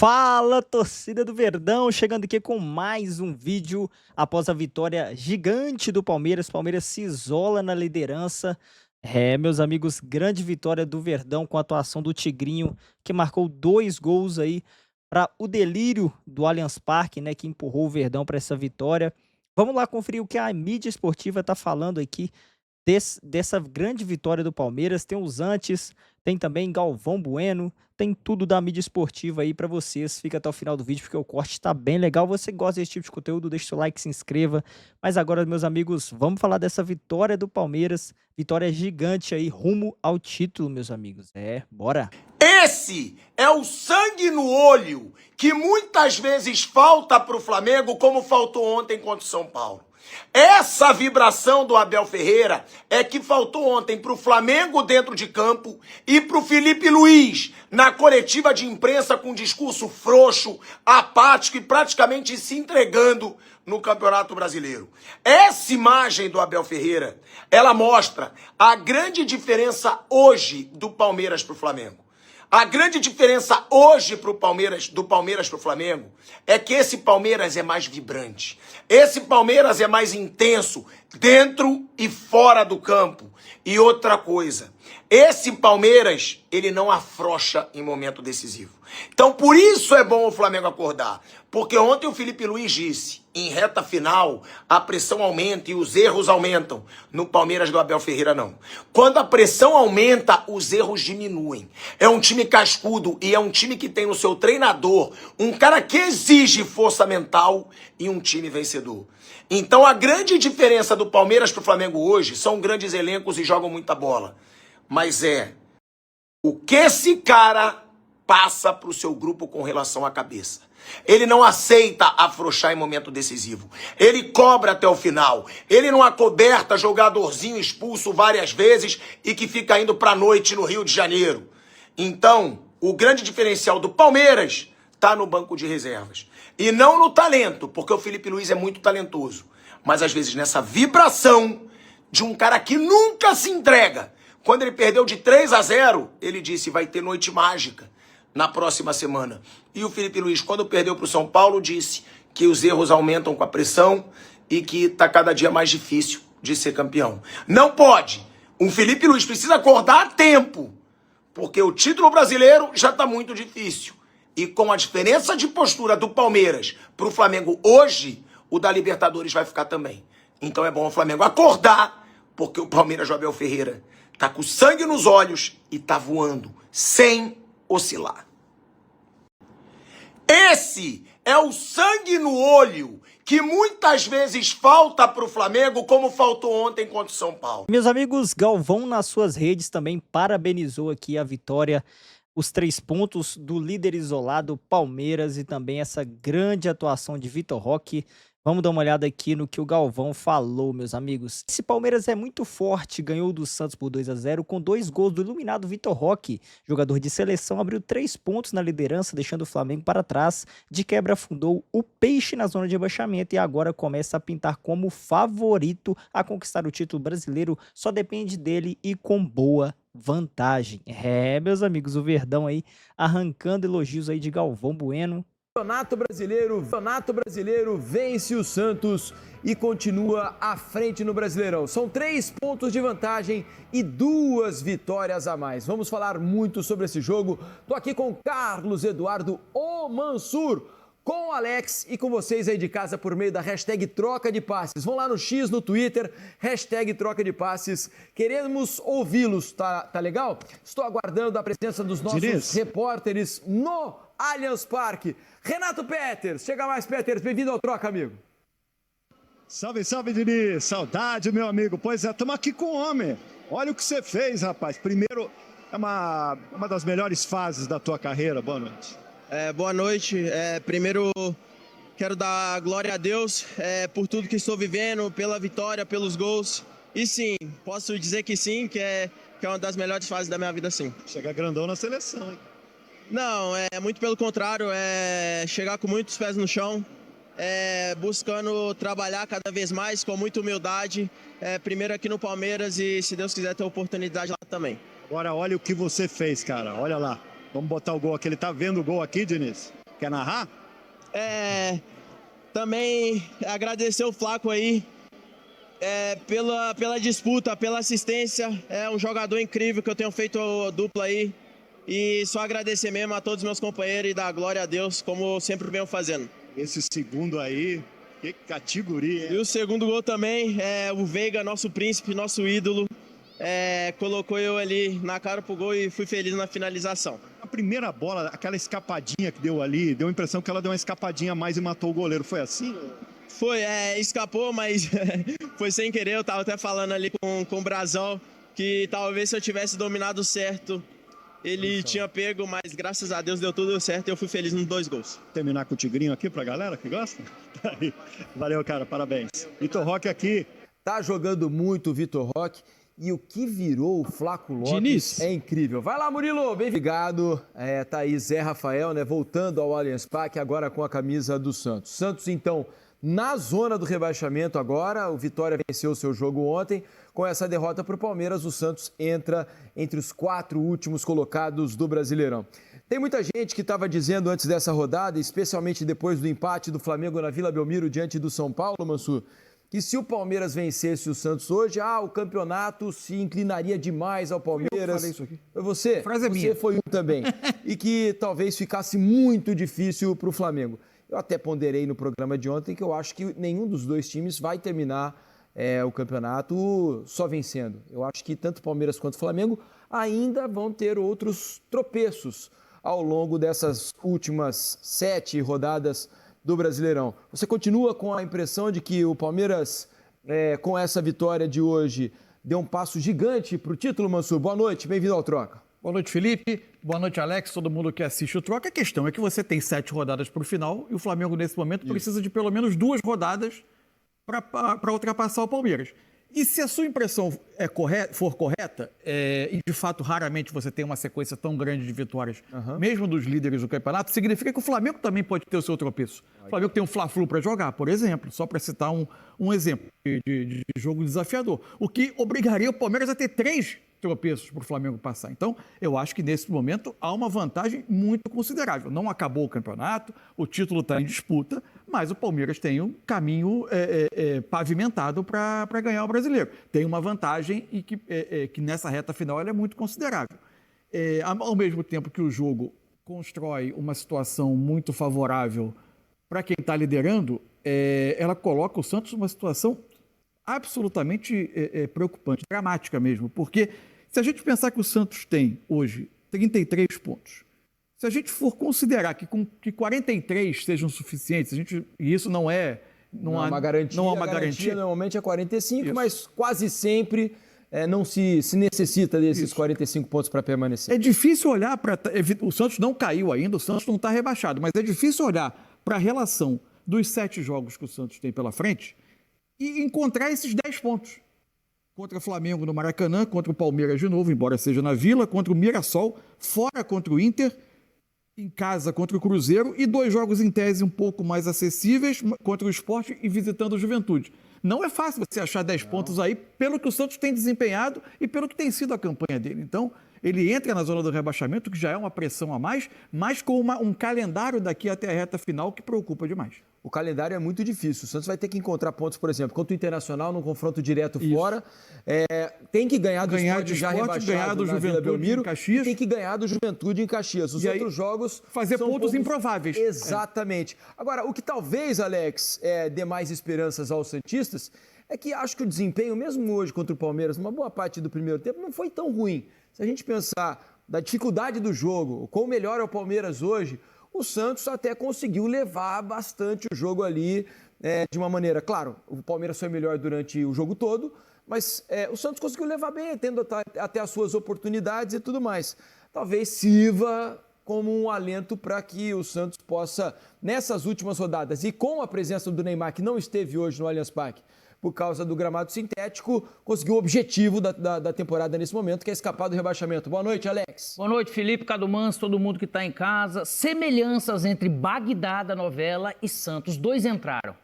Fala, torcida do Verdão, chegando aqui com mais um vídeo após a vitória gigante do Palmeiras. Palmeiras se isola na liderança. Meus amigos, grande vitória do Verdão com a atuação do Tigrinho, que marcou 2 gols aí para o delírio do Allianz Parque, né, que empurrou o Verdão para essa vitória. Vamos lá conferir o que a mídia esportiva tá falando aqui dessa grande vitória do Palmeiras. Tem os antes, tem também Galvão Bueno, tem tudo da mídia esportiva aí pra vocês. Fica até o final do vídeo porque o corte tá bem legal. Você gosta desse tipo de conteúdo, deixa o seu like, se inscreva. Mas agora, meus amigos, vamos falar dessa vitória do Palmeiras. Vitória gigante aí, rumo ao título, meus amigos. Bora! Esse é o sangue no olho que muitas vezes falta pro Flamengo, como faltou ontem contra o São Paulo. Essa vibração do Abel Ferreira é que faltou ontem pro Flamengo dentro de campo e pro Felipe Luiz na coletiva de imprensa com um discurso frouxo, apático e praticamente se entregando no Campeonato Brasileiro. Essa imagem do Abel Ferreira, ela mostra a grande diferença hoje do Palmeiras pro Flamengo. A grande diferença hoje do Palmeiras para o Flamengo é que esse Palmeiras é mais vibrante. Esse Palmeiras é mais intenso dentro e fora do campo. E outra coisa, esse Palmeiras, ele não afrouxa em momento decisivo. Então, por isso é bom o Flamengo acordar. Porque ontem o Felipe Luiz disse, em reta final, a pressão aumenta e os erros aumentam. No Palmeiras do Abel Ferreira, não. Quando a pressão aumenta, os erros diminuem. É um time cascudo e é um time que tem no seu treinador um cara que exige força mental e um time vencedor. Então, a grande diferença do Palmeiras para o Flamengo hoje são grandes elencos e jogam muita bola. Mas o que esse cara passa para o seu grupo com relação à cabeça. Ele não aceita afrouxar em momento decisivo. Ele cobra até o final. Ele não acoberta jogadorzinho expulso várias vezes e que fica indo para a noite no Rio de Janeiro. Então, o grande diferencial do Palmeiras está no banco de reservas. E não no talento, porque o Felipe Luiz é muito talentoso. Mas às vezes nessa vibração de um cara que nunca se entrega. Quando ele perdeu de 3-0, ele disse, vai ter noite mágica na próxima semana. E o Felipe Luiz, quando perdeu para o São Paulo, disse que os erros aumentam com a pressão e que está cada dia mais difícil de ser campeão. Não pode. O Felipe Luiz precisa acordar a tempo, porque o título brasileiro já está muito difícil. E com a diferença de postura do Palmeiras para o Flamengo hoje, o da Libertadores vai ficar também. Então é bom o Flamengo acordar, porque o Palmeiras do Abel Ferreira tá com sangue nos olhos e tá voando, sem oscilar. Esse é o sangue no olho que muitas vezes falta para o Flamengo, como faltou ontem contra o São Paulo. Meus amigos, Galvão nas suas redes também parabenizou aqui a vitória, os 3 pontos do líder isolado Palmeiras e também essa grande atuação de Vitor Roque. Vamos dar uma olhada aqui no que o Galvão falou, meus amigos. Esse Palmeiras é muito forte, ganhou do Santos por 2-0 com 2 gols do iluminado Vitor Roque. Jogador de seleção abriu 3 pontos na liderança, deixando o Flamengo para trás. De quebra afundou o Peixe na zona de rebaixamento e agora começa a pintar como favorito a conquistar o título brasileiro. Só depende dele e com boa vantagem. Meus amigos, o Verdão aí arrancando elogios aí de Galvão Bueno. Campeonato Brasileiro vence o Santos e continua à frente no Brasileirão. São 3 pontos de vantagem e 2 vitórias a mais. Vamos falar muito sobre esse jogo. Tô aqui com Carlos Eduardo O Mansur, com o Alex e com vocês aí de casa por meio da hashtag Troca de Passes. Vão lá no X no Twitter, hashtag Troca de Passes. Queremos ouvi-los, tá legal? Estou aguardando a presença dos nossos repórteres no Allianz Parque. Renato Peters, chega mais, Peters, bem-vindo ao Troca, amigo. Salve, salve, Diniz, saudade, meu amigo. Pois é, estamos aqui com o homem. Olha o que você fez, rapaz. Primeiro, é uma das melhores fases da tua carreira. Boa noite. Boa noite. Primeiro, quero dar glória a Deus por tudo que estou vivendo, pela vitória, pelos gols. E sim, posso dizer que sim, que é uma das melhores fases da minha vida, sim. Chega grandão na seleção, hein? Não, muito pelo contrário, chegar com muitos pés no chão, buscando trabalhar cada vez mais, com muita humildade, primeiro aqui no Palmeiras e, se Deus quiser, ter oportunidade lá também. Agora olha o que você fez, cara, olha lá. Vamos botar o gol aqui, ele tá vendo o gol aqui, Diniz? Quer narrar? Também agradecer o Flaco aí pela disputa, pela assistência. É um jogador incrível que eu tenho feito dupla aí. E só agradecer mesmo a todos os meus companheiros e dar glória a Deus, como eu sempre venho fazendo. Esse segundo aí, que categoria, hein? E o segundo gol também, o Veiga, nosso príncipe, nosso ídolo, colocou eu ali na cara pro gol e fui feliz na finalização. A primeira bola, aquela escapadinha que deu ali, deu a impressão que ela deu uma escapadinha a mais e matou o goleiro. Foi assim? Foi, escapou, mas foi sem querer. Eu tava até falando ali com o Brazão que talvez se eu tivesse dominado certo, ele tinha pego, mas graças a Deus deu tudo certo e eu fui feliz nos 2 gols. Terminar com o Tigrinho aqui pra galera que gosta? Valeu, cara, parabéns. Vitor Roque aqui. Tá jogando muito o Vitor Roque e o que virou o Flaco Lopes Diniz. é incrível. Vai lá, Murilo, bem ligado. Tá aí Zé Rafael, né, voltando ao Allianz Parque, agora com a camisa do Santos. Santos, então, na zona do rebaixamento agora, o Vitória venceu o seu jogo ontem. Com essa derrota para o Palmeiras, o Santos entra entre os 4 últimos colocados do Brasileirão. Tem muita gente que estava dizendo antes dessa rodada, especialmente depois do empate do Flamengo na Vila Belmiro diante do São Paulo, Mansur, que se o Palmeiras vencesse o Santos hoje, o campeonato se inclinaria demais ao Palmeiras. Eu falei isso aqui. Foi você? A frase é você minha. foi um também. E que talvez ficasse muito difícil para o Flamengo. Eu até ponderei no programa de ontem que eu acho que nenhum dos 2 times vai terminar o campeonato só vencendo. Eu acho que tanto Palmeiras quanto Flamengo ainda vão ter outros tropeços ao longo dessas últimas 7 rodadas do Brasileirão. Você continua com a impressão de que o Palmeiras, com essa vitória de hoje, deu um passo gigante para o título, Mansur? Boa noite, bem-vindo ao Troca. Boa noite, Felipe. Boa noite, Alex. Todo mundo que assiste o Troca. A questão é que você tem 7 rodadas para o final e o Flamengo, nesse momento, precisa de pelo menos 2 rodadas para ultrapassar o Palmeiras. E se a sua impressão for correta, e de fato raramente você tem uma sequência tão grande de vitórias, mesmo dos líderes do campeonato, significa que o Flamengo também pode ter o seu tropeço. O Flamengo tem um Fla-Flu para jogar, por exemplo, só para citar um exemplo de jogo desafiador, o que obrigaria o Palmeiras a ter 3 tropeços para o Flamengo passar. Então, eu acho que nesse momento há uma vantagem muito considerável. Não acabou o campeonato, o título está em disputa, mas o Palmeiras tem um caminho pavimentado para ganhar o Brasileiro. Tem uma vantagem e que nessa reta final ela é muito considerável. Ao mesmo tempo que o jogo constrói uma situação muito favorável para quem está liderando, ela coloca o Santos numa situação absolutamente preocupante, dramática mesmo, porque se a gente pensar que o Santos tem hoje 33 pontos, se a gente for considerar que 43 sejam suficientes, e isso não é uma garantia. Não há uma garantia. Normalmente é 45, Isso. mas quase sempre não se necessita desses 45 pontos para permanecer. É difícil olhar para... O Santos não caiu ainda, o Santos não está rebaixado, mas é difícil olhar para a relação dos 7 jogos que o Santos tem pela frente e encontrar esses 10 pontos. Contra o Flamengo no Maracanã, contra o Palmeiras de novo, embora seja na Vila, contra o Mirassol, fora contra o Inter, em casa contra o Cruzeiro e 2 jogos em tese um pouco mais acessíveis contra o Sport e visitando o Juventude. Não é fácil você achar 10 pontos aí pelo que o Santos tem desempenhado e pelo que tem sido a campanha dele. Então, ele entra na zona do rebaixamento, que já é uma pressão a mais, mas com um calendário daqui até a reta final que preocupa demais. O calendário é muito difícil. O Santos vai ter que encontrar pontos, por exemplo, contra o Internacional, num confronto direto fora. Tem que ganhar do Sport já rebaixado ganhar do na Vila Juventude Belmiro, em Caxias. e tem que ganhar do Juventude em Caxias. Os outros jogos fazer são pontos improváveis. Exatamente. Agora, o que talvez, Alex, dê mais esperanças aos santistas é que acho que o desempenho, mesmo hoje contra o Palmeiras, uma boa parte do primeiro tempo, não foi tão ruim. Se a gente pensar da dificuldade do jogo, quão melhor é o Palmeiras hoje, o Santos até conseguiu levar bastante o jogo ali de uma maneira... Claro, o Palmeiras foi melhor durante o jogo todo, mas o Santos conseguiu levar bem, tendo até as suas oportunidades e tudo mais. Talvez sirva como um alento para que o Santos possa, nessas últimas rodadas, e com a presença do Neymar, que não esteve hoje no Allianz Parque, por causa do gramado sintético, conseguiu o objetivo da temporada nesse momento, que é escapar do rebaixamento. Boa noite, Alex. Boa noite, Felipe, Cadu Manso, todo mundo que está em casa. Semelhanças entre Bagdá da novela e Santos. 2 entraram.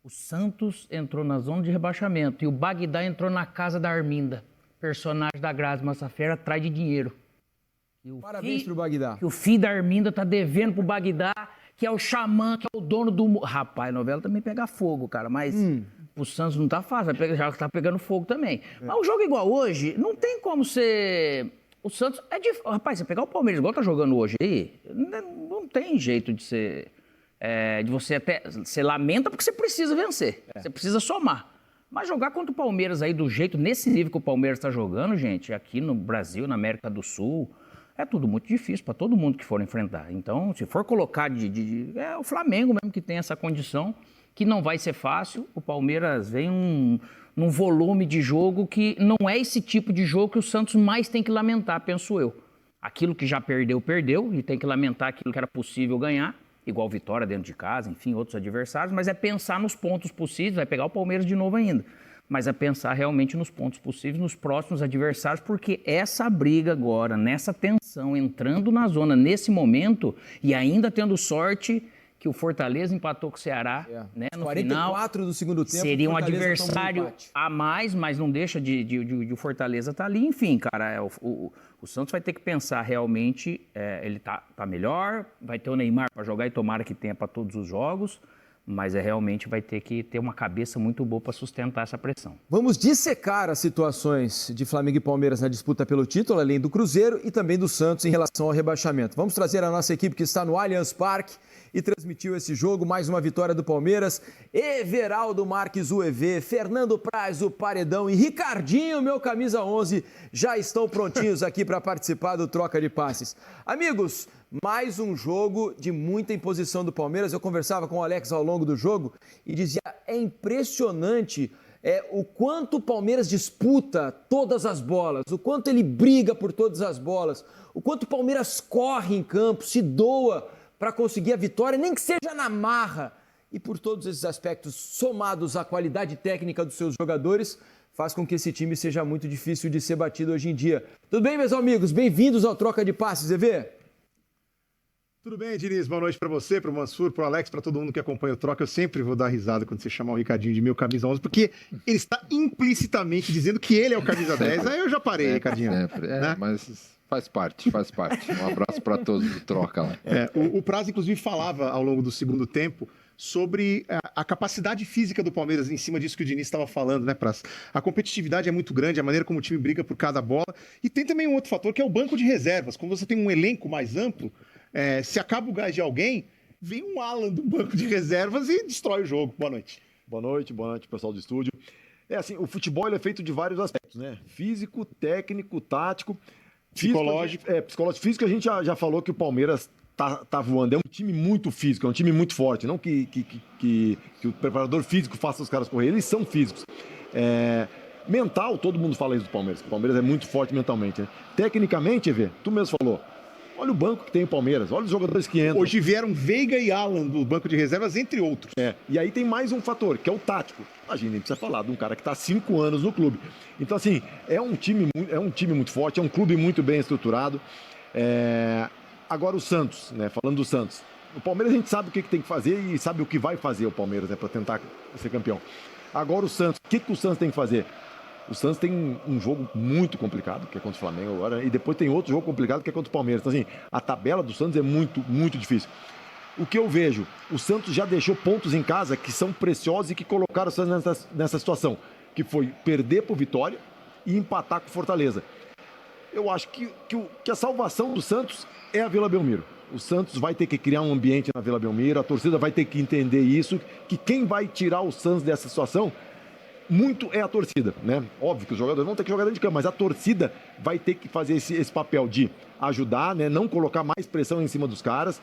O Santos entrou na zona de rebaixamento e o Bagdá entrou na casa da Arminda, personagem da Grazi Massafera, atrás de dinheiro. Parabéns pro Bagdá. Que o filho da Arminda tá devendo pro Bagdá, que é o xamã, que é o dono do... Rapaz, a novela também pega fogo, cara, mas o Santos não tá fácil, já tá pegando fogo também. Mas o jogo igual hoje, não tem como ser... O Santos é difícil. Rapaz, você pegar o Palmeiras igual tá jogando hoje aí, não tem jeito de ser... de você até... Você lamenta porque você precisa vencer, você precisa somar. Mas jogar contra o Palmeiras aí do jeito, nesse nível que o Palmeiras tá jogando, gente, aqui no Brasil, na América do Sul... É tudo muito difícil para todo mundo que for enfrentar. Então, se for colocar é o Flamengo mesmo que tem essa condição, que não vai ser fácil. O Palmeiras vem num volume de jogo que não é esse tipo de jogo que o Santos mais tem que lamentar, penso eu. Aquilo que já perdeu, perdeu, e tem que lamentar aquilo que era possível ganhar, igual Vitória dentro de casa, enfim, outros adversários, mas é pensar nos pontos possíveis, vai pegar o Palmeiras de novo ainda. Mas é pensar realmente nos pontos possíveis, nos próximos adversários, porque essa briga agora, nessa tensão, entrando na zona nesse momento, e ainda tendo sorte que o Fortaleza empatou com o Ceará, né, no 44 final, do segundo tempo, seria um Fortaleza tomou adversário empate. a mais, mas não deixa de o Fortaleza estar ali. Enfim, cara, o Santos vai ter que pensar realmente, ele tá melhor, vai ter o Neymar para jogar e tomara que tenha para todos os jogos, mas realmente vai ter que ter uma cabeça muito boa para sustentar essa pressão. Vamos dissecar as situações de Flamengo e Palmeiras na disputa pelo título, além do Cruzeiro e também do Santos em relação ao rebaixamento. Vamos trazer a nossa equipe que está no Allianz Parque e transmitiu esse jogo, mais uma vitória do Palmeiras. Everaldo Marques, o EV, Fernando Praz, o Paredão e Ricardinho, meu camisa 11, já estão prontinhos aqui para participar do Troca de Passes. Amigos, mais um jogo de muita imposição do Palmeiras. Eu conversava com o Alex ao longo do jogo e dizia, é impressionante o quanto o Palmeiras disputa todas as bolas, o quanto ele briga por todas as bolas, o quanto o Palmeiras corre em campo, se doa para conseguir a vitória, nem que seja na marra. E por todos esses aspectos, somados à qualidade técnica dos seus jogadores, faz com que esse time seja muito difícil de ser batido hoje em dia. Tudo bem, meus amigos? Bem-vindos ao Troca de Passes, EV. Tudo bem, Diniz? Boa noite para você, para o Mansur, para o Alex, para todo mundo que acompanha o Troca. Eu sempre vou dar risada quando você chamar o Ricardinho de meu camisa 11, porque ele está implicitamente dizendo que ele é o camisa 10. Aí eu já parei, Ricardinho. Sempre, né? Mas faz parte. Um abraço para todos do Troca lá. O Praz, inclusive, falava ao longo do segundo tempo sobre a capacidade física do Palmeiras, em cima disso que o Diniz estava falando, né, Praz? A competitividade é muito grande, a maneira como o time briga por cada bola. E tem também um outro fator, que é o banco de reservas. Quando você tem um elenco mais amplo, se acaba o gás de alguém, vem um Alan do banco de reservas e destrói o jogo. Boa noite. Boa noite, pessoal do estúdio. Assim, o futebol ele é feito de vários aspectos, né? Físico, técnico, tático. Psicológico. Psicológico. Físico a gente já falou que o Palmeiras tá voando. É um time muito físico, é um time muito forte. Não que o preparador físico faça os caras correr, eles são físicos. Mental, todo mundo fala isso do Palmeiras. O Palmeiras é muito forte mentalmente, né? Tecnicamente, Evê, tu mesmo falou. Olha o banco que tem o Palmeiras, olha os jogadores que entram. Hoje vieram Veiga e Alan do banco de reservas, entre outros. E aí tem mais um fator, que é o tático. Imagina, a gente precisa falar de um cara que está há 5 anos no clube. Então, assim, é um time muito forte, é um clube muito bem estruturado. Agora o Santos, né? Falando do Santos. O Palmeiras a gente sabe o que tem que fazer e sabe o que vai fazer o Palmeiras, né? Para tentar ser campeão. Agora o Santos, o que o Santos tem que fazer? O Santos tem um jogo muito complicado, que é contra o Flamengo agora, e depois tem outro jogo complicado, que é contra o Palmeiras. Então, assim, a tabela do Santos é muito, muito difícil. O que eu vejo, o Santos já deixou pontos em casa que são preciosos e que colocaram o Santos nessa situação, que foi perder por Vitória e empatar com o Fortaleza. Eu acho que a salvação do Santos é a Vila Belmiro. O Santos vai ter que criar um ambiente na Vila Belmiro, a torcida vai ter que entender isso, que quem vai tirar o Santos dessa situação muito é a torcida, né? Óbvio que os jogadores vão ter que jogar dentro de campo, mas a torcida vai ter que fazer esse papel de ajudar, né? Não colocar mais pressão em cima dos caras,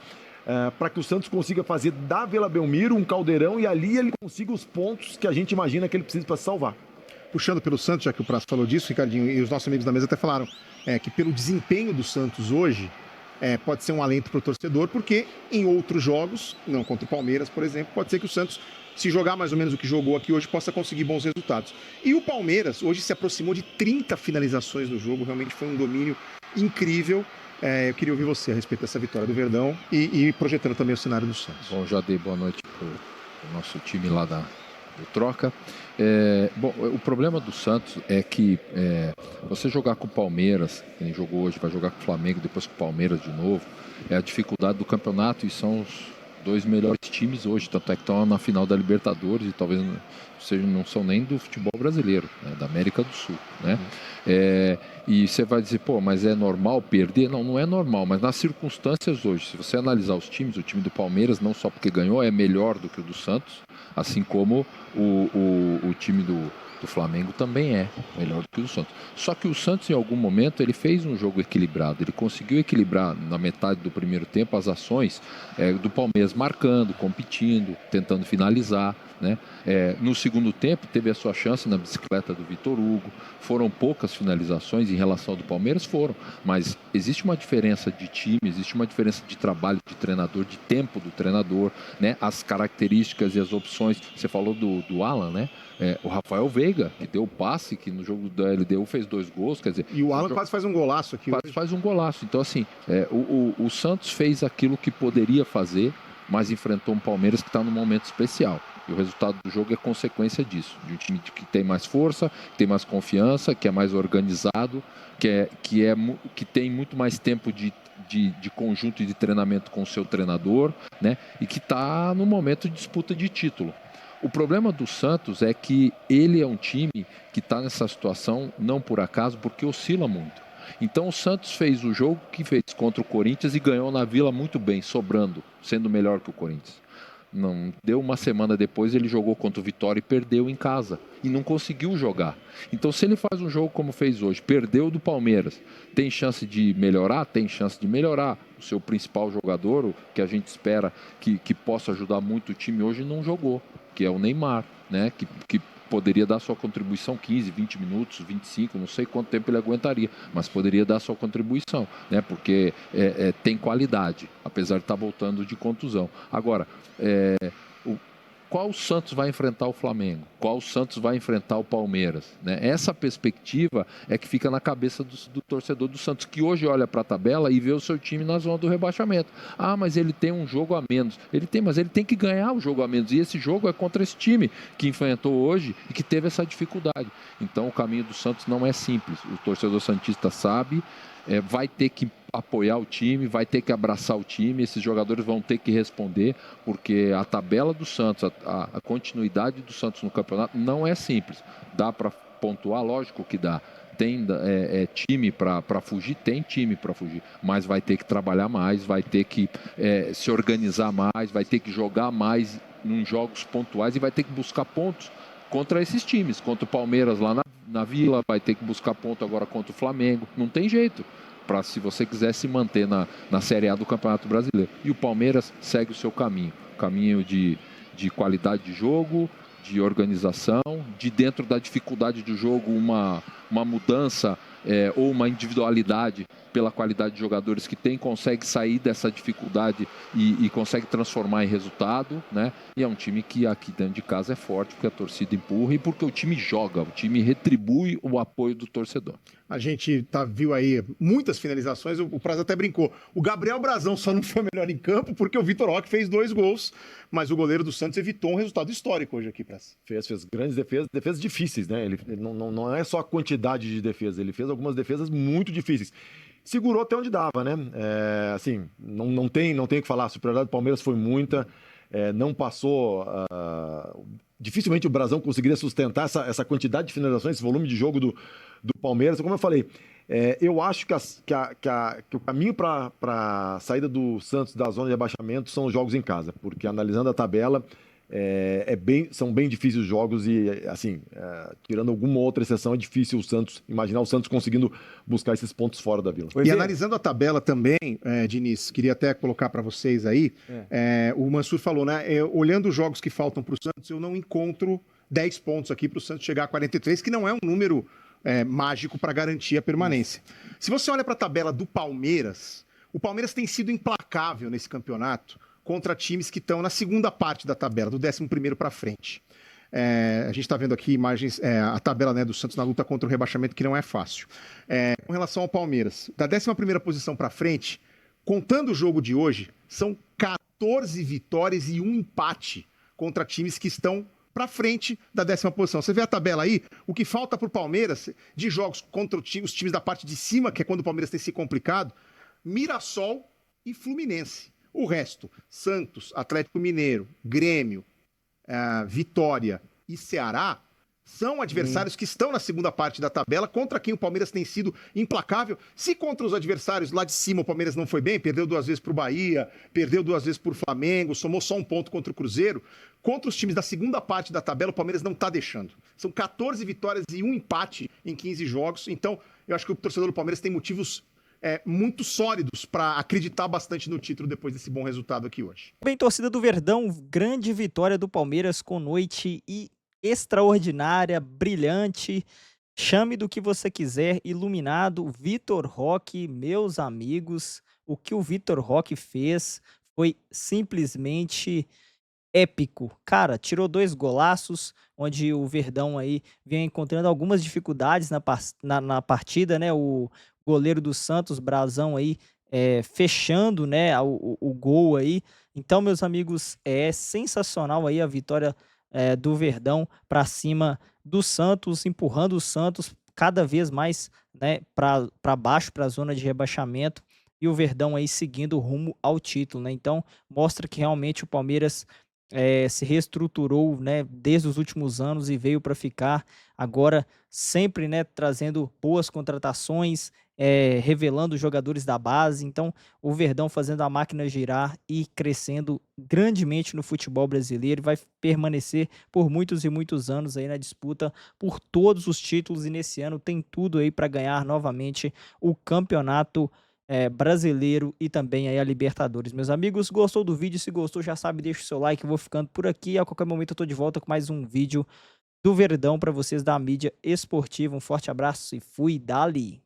para que o Santos consiga fazer da Vila Belmiro um caldeirão e ali ele consiga os pontos que a gente imagina que ele precisa para se salvar. Puxando pelo Santos, já que o Praz falou disso, Ricardinho, e os nossos amigos da mesa até falaram que pelo desempenho do Santos hoje, pode ser um alento para o torcedor, porque em outros jogos, não contra o Palmeiras, por exemplo, pode ser que o Santos, se jogar mais ou menos o que jogou aqui hoje, possa conseguir bons resultados. E o Palmeiras hoje se aproximou de 30 finalizações no jogo, realmente foi um domínio incrível. Eu queria ouvir você a respeito dessa vitória do Verdão e projetando também o cenário do Santos. Bom, já dei boa noite para o nosso time lá do Troca. Bom, o problema do Santos é que você jogar com o Palmeiras, quem jogou hoje vai jogar com o Flamengo, depois com o Palmeiras de novo, é a dificuldade do campeonato e são dois melhores times hoje, tanto é que estão na final da Libertadores e talvez não são nem do futebol brasileiro, né, da América do Sul, né? E você vai dizer, pô, mas é normal perder? Não, não é normal, mas nas circunstâncias hoje, se você analisar os times, o time do Palmeiras, não só porque ganhou, é melhor do que o do Santos, assim como o time do Flamengo também é melhor do que o Santos. Só que o Santos, em algum momento, ele fez um jogo equilibrado. Ele conseguiu equilibrar na metade do primeiro tempo as ações do Palmeiras marcando, competindo, tentando finalizar, né? No segundo tempo, teve a sua chance na bicicleta do Vitor Hugo. Foram poucas finalizações em relação ao do Palmeiras, mas existe uma diferença de time, existe uma diferença de trabalho de treinador, de tempo do treinador, né? As características e as opções. Você falou do Alan, né? O Rafael Veiga, que deu o passe, que no jogo da LDU fez 2 gols, quer dizer... E o Alan quase faz um golaço aqui. Quase faz um golaço. Então, assim, o Santos fez aquilo que poderia fazer, mas enfrentou um Palmeiras que está num momento especial. E o resultado do jogo é consequência disso. De um time que tem mais força, que tem mais confiança, que é mais organizado, que tem muito mais tempo de conjunto e de treinamento com o seu treinador, né? E que está no momento de disputa de título. O problema do Santos é que ele é um time que está nessa situação, não por acaso, porque oscila muito. Então o Santos fez o jogo que fez contra o Corinthians e ganhou na Vila muito bem, sobrando, sendo melhor que o Corinthians. Não deu uma semana depois, ele jogou contra o Vitória e perdeu em casa. E não conseguiu jogar. Então, se ele faz um jogo como fez hoje, perdeu do Palmeiras, tem chance de melhorar? Tem chance de melhorar. O seu principal jogador, o que a gente espera que possa ajudar muito o time hoje, não jogou, que é o Neymar, né? Que poderia dar sua contribuição 15, 20 minutos, 25, não sei quanto tempo ele aguentaria, mas poderia dar sua contribuição, né? Porque tem qualidade, apesar de estar voltando de contusão. Agora, qual o Santos vai enfrentar o Flamengo? Qual o Santos vai enfrentar o Palmeiras? Né? Essa perspectiva é que fica na cabeça do torcedor do Santos, que hoje olha para a tabela e vê o seu time na zona do rebaixamento. Ah, mas ele tem um jogo a menos. Mas ele tem que ganhar o jogo a menos. E esse jogo é contra esse time que enfrentou hoje e que teve essa dificuldade. Então o caminho do Santos não é simples. O torcedor santista sabe, vai ter que apoiar o time, vai ter que abraçar o time, esses jogadores vão ter que responder, porque a tabela do Santos, a continuidade do Santos no campeonato não é simples. Dá para pontuar? Lógico que dá. Tem time para fugir? Tem time para fugir, mas vai ter que trabalhar mais, vai ter que se organizar mais, vai ter que jogar mais em jogos pontuais e vai ter que buscar pontos contra esses times, contra o Palmeiras lá na Vila, vai ter que buscar ponto agora contra o Flamengo, não tem jeito, se você quiser se manter na Série A do Campeonato Brasileiro. E o Palmeiras segue o seu caminho de qualidade de jogo, de organização, de dentro da dificuldade do jogo uma mudança ou uma individualidade pela qualidade de jogadores que tem, consegue sair dessa dificuldade e consegue transformar em resultado, né? E é um time que aqui dentro de casa é forte, porque a torcida empurra e porque o time joga, o time retribui o apoio do torcedor. A gente viu aí muitas finalizações, o Praz até brincou. O Gabriel Brazão só não foi o melhor em campo porque o Vitor Roque fez 2 gols, mas o goleiro do Santos evitou um resultado histórico hoje aqui, Praz. Fez grandes defesas difíceis, né? Ele não é só a quantidade de defesa, ele fez algumas defesas muito difíceis. Segurou até onde dava, né? Assim, não tem o que falar. A superioridade do Palmeiras foi muita, não passou. Dificilmente o Brazão conseguiria sustentar essa quantidade de finalizações, esse volume de jogo do Palmeiras. Como eu falei, eu acho que o caminho para a saída do Santos da zona de abaixamento são os jogos em casa, porque analisando a tabela, são bem difíceis os jogos e, assim, tirando alguma outra exceção, é difícil imaginar o Santos conseguindo buscar esses pontos fora da Vila. E analisando a tabela também, Diniz, queria até colocar para vocês aí, o Mansur falou, né, olhando os jogos que faltam para o Santos, eu não encontro 10 pontos aqui para o Santos chegar a 43, que não é um número mágico para garantir a permanência. Se você olha para a tabela do Palmeiras, o Palmeiras tem sido implacável nesse campeonato contra times que estão na segunda parte da tabela, do 11º para frente. A gente está vendo aqui imagens, a tabela, né, do Santos na luta contra o rebaixamento, que não é fácil. Com relação ao Palmeiras, da 11ª posição para frente, contando o jogo de hoje, são 14 vitórias e 1 empate contra times que estão para frente da 10ª posição. Você vê a tabela aí, o que falta para o Palmeiras de jogos contra os times da parte de cima, que é quando o Palmeiras tem se complicado, Mirassol e Fluminense. O resto, Santos, Atlético Mineiro, Grêmio, Vitória e Ceará, são adversários que estão na segunda parte da tabela, contra quem o Palmeiras tem sido implacável. Se contra os adversários lá de cima o Palmeiras não foi bem, perdeu 2 vezes para o Bahia, perdeu 2 vezes para o Flamengo, somou só 1 ponto contra o Cruzeiro, contra os times da segunda parte da tabela o Palmeiras não está deixando. São 14 vitórias e 1 empate em 15 jogos, então eu acho que o torcedor do Palmeiras tem motivos muito sólidos para acreditar bastante no título depois desse bom resultado aqui hoje. Bem, torcida do Verdão, grande vitória do Palmeiras com noite extraordinária, brilhante, chame do que você quiser, iluminado. Vitor Roque, meus amigos, o que o Vitor Roque fez foi simplesmente épico. Cara, tirou 2 golaços, onde o Verdão aí vem encontrando algumas dificuldades na partida, né? O goleiro do Santos, Brazão aí, fechando, né, o gol aí. Então, meus amigos, é sensacional aí a vitória do Verdão para cima do Santos, empurrando o Santos cada vez mais, né, para baixo, para a zona de rebaixamento, e o Verdão aí seguindo rumo ao título, né? Então, mostra que realmente o Palmeiras se reestruturou, né, desde os últimos anos e veio para ficar. Agora sempre, né, trazendo boas contratações, revelando jogadores da base. Então o Verdão fazendo a máquina girar e crescendo grandemente no futebol brasileiro, vai permanecer por muitos e muitos anos aí na disputa por todos os títulos, e nesse ano tem tudo aí para ganhar novamente o campeonato brasileiro e também aí a Libertadores. Meus amigos, gostou do vídeo? Se gostou, já sabe, deixa o seu like. Eu vou ficando por aqui. A qualquer momento eu tô de volta com mais um vídeo do Verdão para vocês da mídia esportiva. Um forte abraço e fui dali!